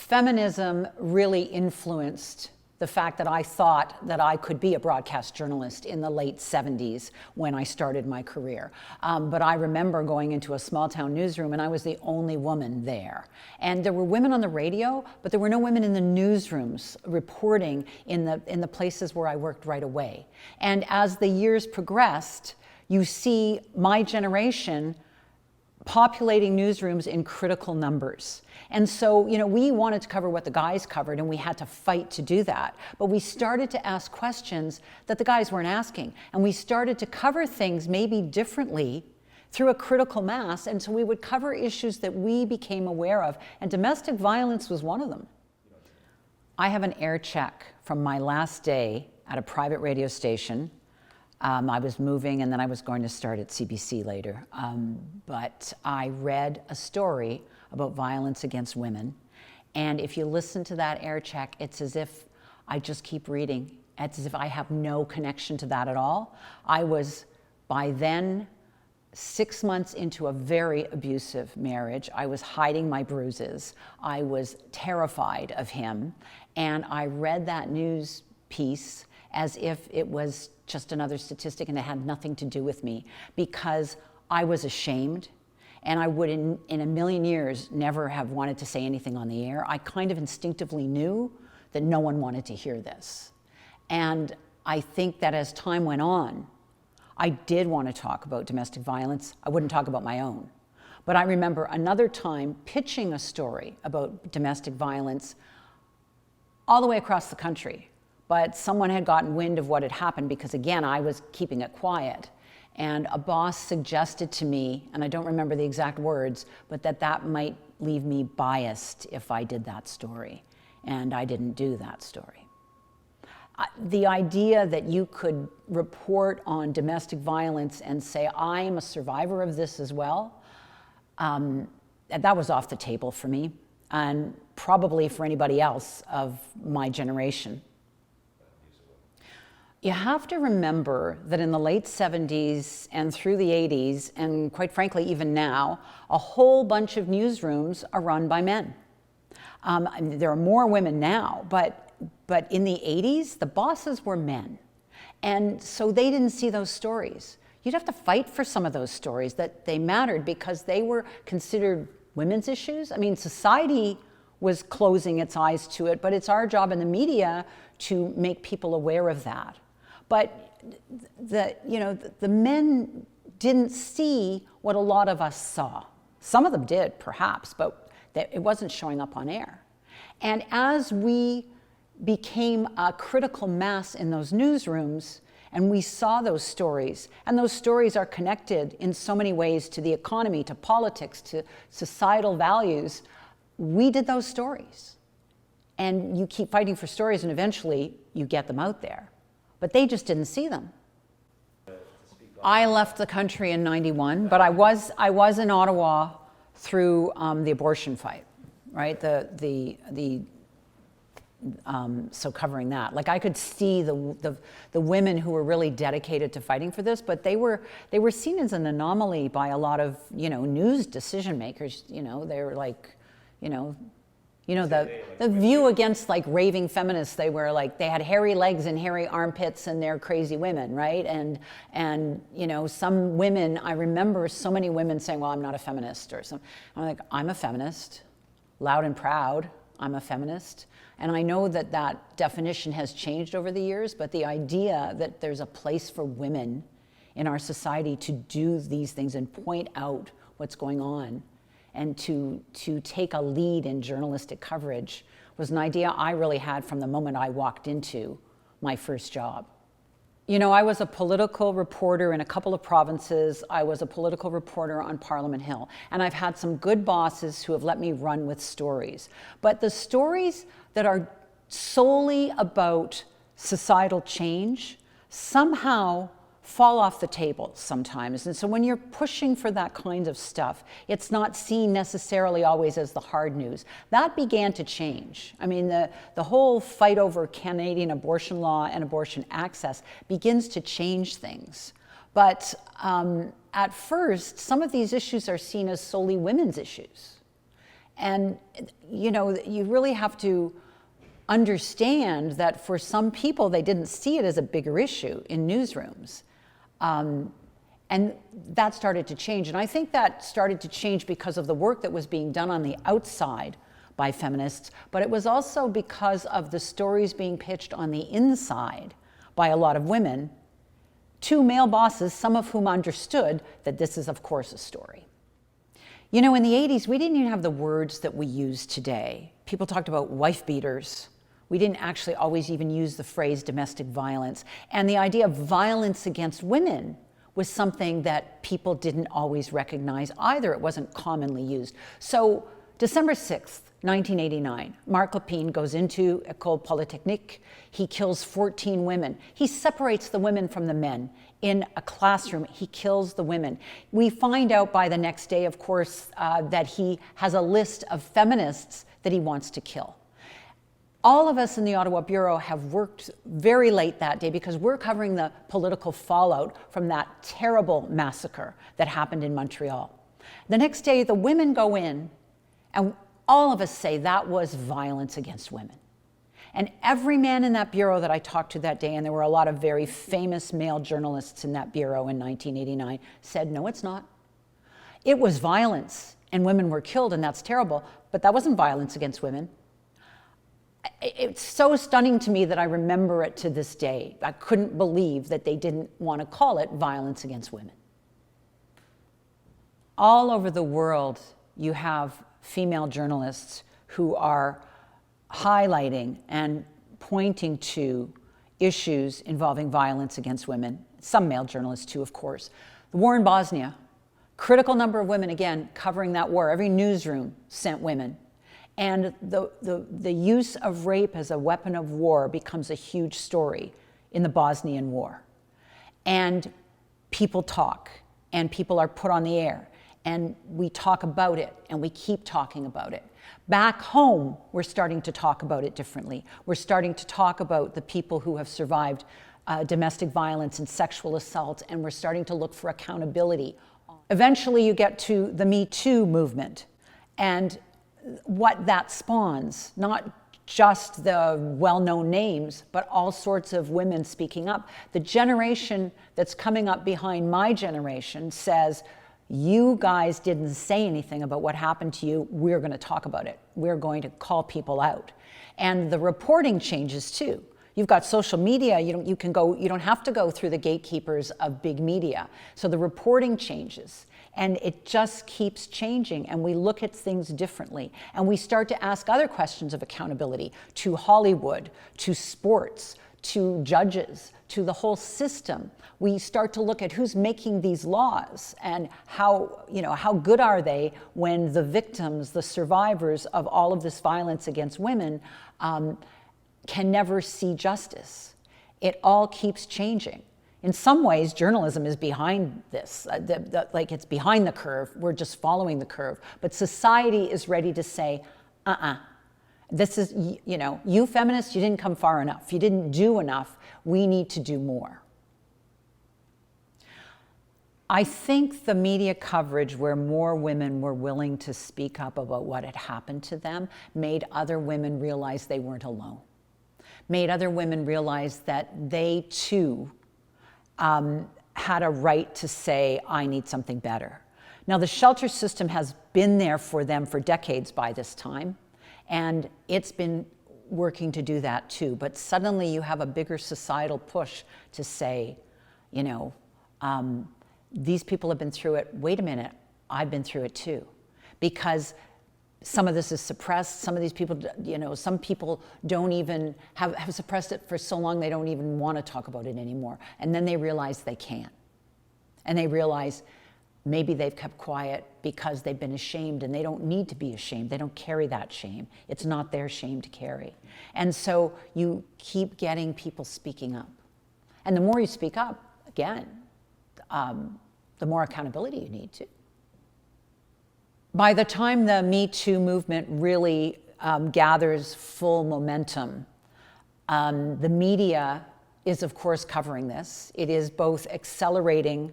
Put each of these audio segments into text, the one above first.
feminism really influenced the fact that I thought that I could be a broadcast journalist in the late 70s when I started my career. But I remember going into a small town newsroom and I was the only woman there. And there were women on the radio, but there were no women in the newsrooms reporting in the places where I worked right away. And as the years progressed, you see my generation populating newsrooms in critical numbers. And so, we wanted to cover what the guys covered and we had to fight to do that. But we started to ask questions that the guys weren't asking. And we started to cover things maybe differently through a critical mass. And so we would cover issues that we became aware of. And domestic violence was one of them. I have an air check from my last day at a private radio station. I was moving and then I was going to start at CBC later. But I read a story about violence against women. And if you listen to that air check, it's as if I just keep reading. It's as if I have no connection to that at all. I was, by then, 6 months into a very abusive marriage. I was hiding my bruises. I was terrified of him. And I read that news piece as if it was just another statistic and it had nothing to do with me, because I was ashamed and I would in a million years never have wanted to say anything on the air. I kind of instinctively knew that no one wanted to hear this. And I think that as time went on, I did want to talk about domestic violence. I wouldn't talk about my own. But I remember another time pitching a story about domestic violence all the way across the country. But someone had gotten wind of what had happened because, again, I was keeping it quiet. And a boss suggested to me, and I don't remember the exact words, but that might leave me biased if I did that story. And I didn't do that story. The idea that you could report on domestic violence and say, I am a survivor of this as well, that was off the table for me, and probably for anybody else of my generation. You have to remember that in the late 70s and through the 80s, and quite frankly even now, a whole bunch of newsrooms are run by men. There are more women now, but in the 80s, the bosses were men. And so they didn't see those stories. You'd have to fight for some of those stories that they mattered because they were considered women's issues. I mean, society was closing its eyes to it, but it's our job in the media to make people aware of that. But the men didn't see what a lot of us saw. Some of them did, perhaps, but it wasn't showing up on air. And as we became a critical mass in those newsrooms, and we saw those stories, and those stories are connected in so many ways to the economy, to politics, to societal values, we did those stories. And you keep fighting for stories, and eventually you get them out there. But they just didn't see them. I left the country in '91, but I was in Ottawa through the abortion fight, right? So covering that, like I could see the women who were really dedicated to fighting for this, but they were seen as an anomaly by a lot of news decision makers. They were like, the view against like raving feminists. They were like, they had hairy legs and hairy armpits and they're crazy women, right? And some women, I remember so many women saying, well, I'm not a feminist or something. I'm like, I'm a feminist, loud and proud, I'm a feminist. And I know that definition has changed over the years, but the idea that there's a place for women in our society to do these things and point out what's going on and to take a lead in journalistic coverage was an idea I really had from the moment I walked into my first job. I was a political reporter in a couple of provinces. I was a political reporter on Parliament Hill. And I've had some good bosses who have let me run with stories. But the stories that are solely about societal change somehow fall off the table sometimes. And so when you're pushing for that kind of stuff, it's not seen necessarily always as the hard news. That began to change. I mean, the whole fight over Canadian abortion law and abortion access begins to change things. But at first, some of these issues are seen as solely women's issues. And, you really have to understand that for some people, they didn't see it as a bigger issue in newsrooms. And that started to change. And I think that started to change because of the work that was being done on the outside by feminists, but it was also because of the stories being pitched on the inside by a lot of women to male bosses, some of whom understood that this is, of course, a story. In the 80s, we didn't even have the words that we use today. People talked about wife beaters. We didn't actually always even use the phrase domestic violence. And the idea of violence against women was something that people didn't always recognize either. It wasn't commonly used. So December 6th, 1989, Marc Lépine goes into École Polytechnique. He kills 14 women. He separates the women from the men. In a classroom, he kills the women. We find out by the next day, of course, that he has a list of feminists that he wants to kill. All of us in the Ottawa Bureau have worked very late that day because we're covering the political fallout from that terrible massacre that happened in Montreal. The next day, the women go in, and all of us say that was violence against women. And every man in that bureau that I talked to that day, and there were a lot of very famous male journalists in that bureau in 1989, said, no, it's not. It was violence, and women were killed, and that's terrible, but that wasn't violence against women. It's so stunning to me that I remember it to this day. I couldn't believe that they didn't want to call it violence against women. All over the world, you have female journalists who are highlighting and pointing to issues involving violence against women. Some male journalists too, of course. The war in Bosnia, critical number of women, again, covering that war. Every newsroom sent women. And the use of rape as a weapon of war becomes a huge story in the Bosnian War. And people talk, and people are put on the air, and we talk about it, and we keep talking about it. Back home, we're starting to talk about it differently. We're starting to talk about the people who have survived domestic violence and sexual assault, and we're starting to look for accountability. Eventually, you get to the Me Too movement, and what that spawns, not just the well-known names, but all sorts of women speaking up. The generation that's coming up behind my generation says, you guys didn't say anything about what happened to you. We're going to talk about it. We're going to call people out. And the reporting changes too. You've got social media. You don't have to go through the gatekeepers of big media. So the reporting changes. And it just keeps changing, and we look at things differently. And we start to ask other questions of accountability to Hollywood, to sports, to judges, to the whole system. We start to look at who's making these laws and how good are they when the victims, the survivors of all of this violence against women can never see justice. It all keeps changing. In some ways, journalism is behind this, like it's behind the curve. We're just following the curve. But society is ready to say, this is, you feminists, you didn't come far enough. You didn't do enough. We need to do more. I think the media coverage where more women were willing to speak up about what had happened to them made other women realize they weren't alone. Made other women realize that they too had a right to say, I need something better. Now, the shelter system has been there for them for decades by this time, and it's been working to do that too. But suddenly you have a bigger societal push to say, these people have been through it. Wait a minute, I've been through it too. Because some of this is suppressed. Some of these people, some people don't even have suppressed it for so long they don't even want to talk about it anymore. And then they realize they can. And they realize maybe they've kept quiet because they've been ashamed, and they don't need to be ashamed. They don't carry that shame. It's not their shame to carry. And so you keep getting people speaking up. And the more you speak up, again, the more accountability you need to. By the time the Me Too movement really gathers full momentum, the media is, of course, covering this. It is both accelerating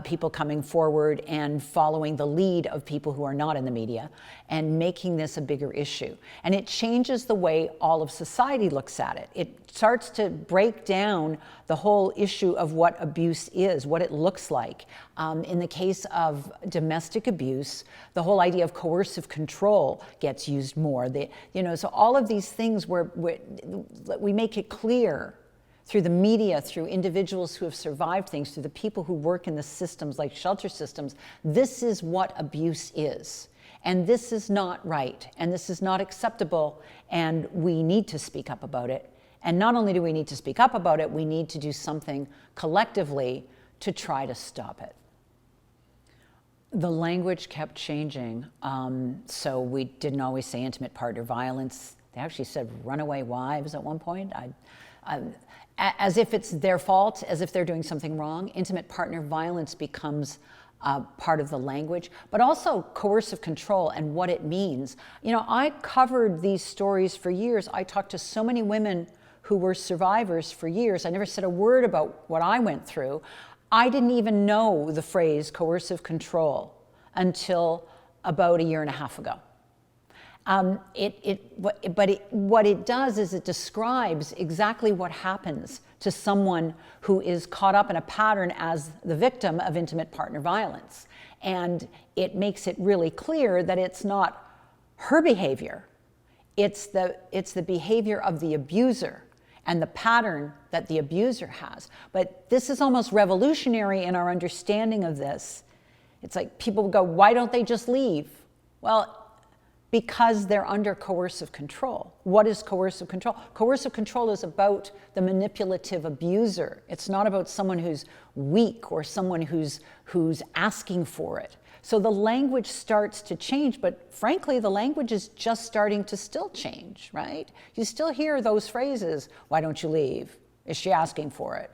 people coming forward and following the lead of people who are not in the media and making this a bigger issue. And it changes the way all of society looks at it. It starts to break down the whole issue of what abuse is, what it looks like. In the case of domestic abuse, the whole idea of coercive control gets used more. So all of these things where we make it clear through the media, through individuals who have survived things, through the people who work in the systems like shelter systems, this is what abuse is. And this is not right, and this is not acceptable, and we need to speak up about it. And not only do we need to speak up about it, we need to do something collectively to try to stop it. The language kept changing, so we didn't always say intimate partner violence. They actually said runaway wives at one point. As if it's their fault, as if they're doing something wrong. Intimate partner violence becomes part of the language, but also coercive control and what it means. I covered these stories for years. I talked to so many women who were survivors for years. I never said a word about what I went through. I didn't even know the phrase coercive control until about a year and a half ago. What it does is it describes exactly what happens to someone who is caught up in a pattern as the victim of intimate partner violence. And it makes it really clear that it's not her behavior, it's the behavior of the abuser and the pattern that the abuser has. But this is almost revolutionary in our understanding of this. It's like people go, why don't they just leave? Well, because they're under coercive control. What is coercive control? Coercive control is about the manipulative abuser. It's not about someone who's weak or someone who's asking for it. So the language starts to change, but frankly, the language is just starting to still change, right? You still hear those phrases, why don't you leave? Is she asking for it?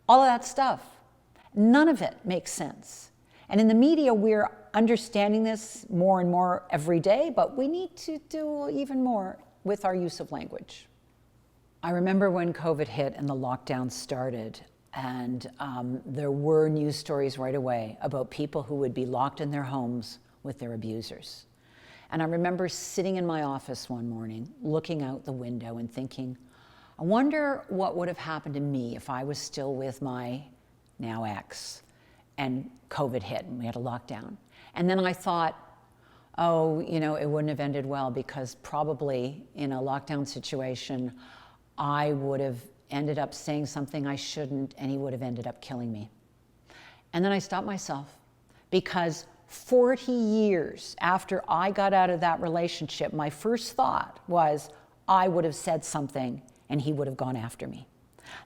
All of that stuff. None of it makes sense. And in the media, we're understanding this more and more every day, but we need to do even more with our use of language. I remember when COVID hit and the lockdown started, and there were news stories right away about people who would be locked in their homes with their abusers. And I remember sitting in my office one morning, looking out the window and thinking, I wonder what would have happened to me if I was still with my now ex and COVID hit and we had a lockdown. And then I thought, oh, it wouldn't have ended well, because probably in a lockdown situation, I would have ended up saying something I shouldn't, and he would have ended up killing me. And then I stopped myself, because 40 years after I got out of that relationship, my first thought was I would have said something and he would have gone after me.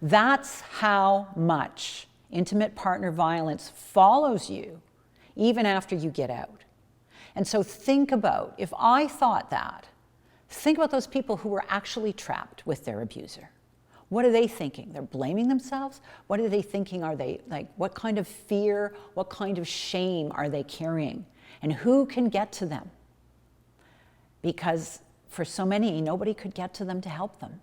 That's how much intimate partner violence follows you even after you get out. And so think about, if I thought that, think about those people who were actually trapped with their abuser. What are they thinking? They're blaming themselves? What are they thinking? Are they what kind of fear, what kind of shame are they carrying? And who can get to them? Because for so many, nobody could get to them to help them.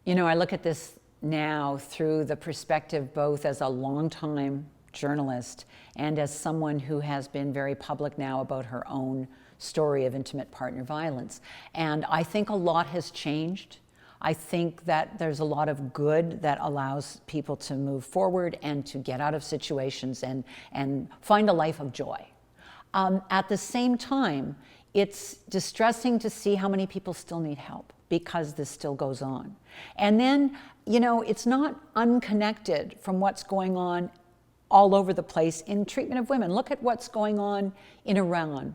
I look at this now through the perspective both as a longtime journalist and as someone who has been very public now about her own story of intimate partner violence. And I think a lot has changed. I think that there's a lot of good that allows people to move forward and to get out of situations and find a life of joy. At the same time, it's distressing to see how many people still need help, because this still goes on. And then, it's not unconnected from what's going on all over the place in treatment of women. Look at what's going on in Iran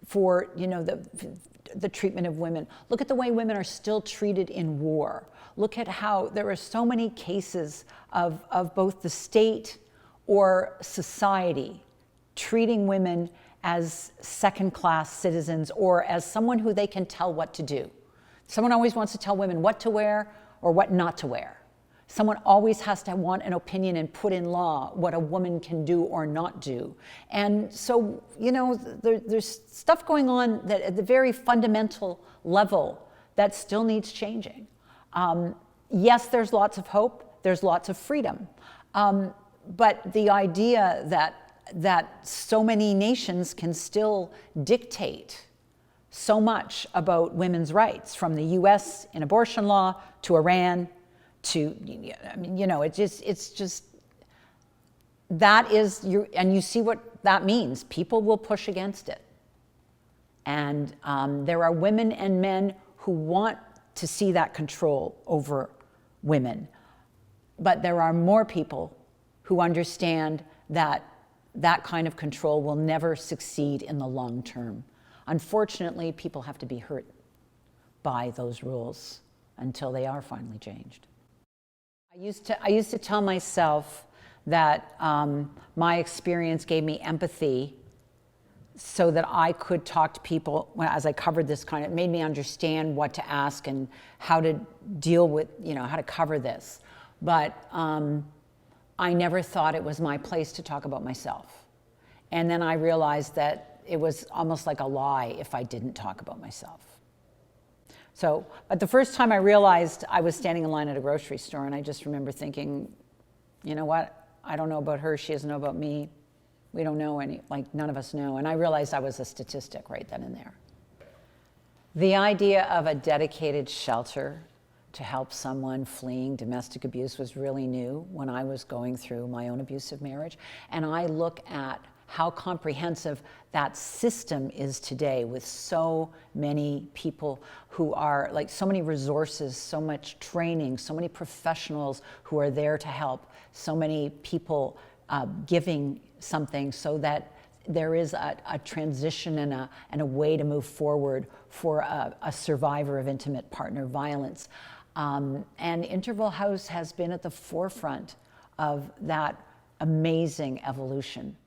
for, the treatment of women. Look at the way women are still treated in war. Look at how there are so many cases of both the state or society treating women as second-class citizens or as someone who they can tell what to do. Someone always wants to tell women what to wear or what not to wear. Someone always has to want an opinion and put in law what a woman can do or not do. And so, there's stuff going on that at the very fundamental level that still needs changing. Yes, there's lots of hope. There's lots of freedom. but the idea that so many nations can still dictate so much about women's rights, from the US in abortion law to Iran to, I mean, you know, it's just, that is, and you see what that means. People will push against it. And there are women and men who want to see that control over women. But there are more people who understand that that kind of control will never succeed in the long term. Unfortunately, people have to be hurt by those rules until they are finally changed. I used to tell myself that my experience gave me empathy so that I could talk to people as I covered this kind of, it made me understand what to ask and how to deal with, you know, how to cover this. But I never thought it was my place to talk about myself. And then I realized that it was almost like a lie if I didn't talk about myself. So, but the first time I realized, I was standing in line at a grocery store, and I just remember thinking, you know what? I don't know about her, she doesn't know about me. We don't know any, like none of us know. And I realized I was a statistic right then and there. The idea of a dedicated shelter to help someone fleeing domestic abuse was really new when I was going through my own abusive marriage. And I look at how comprehensive that system is today, with so many people who are, like, so many resources, so much training, so many professionals who are there to help, so many people giving something so that there is a transition and a way to move forward for a survivor of intimate partner violence. And Interval House has been at the forefront of that amazing evolution.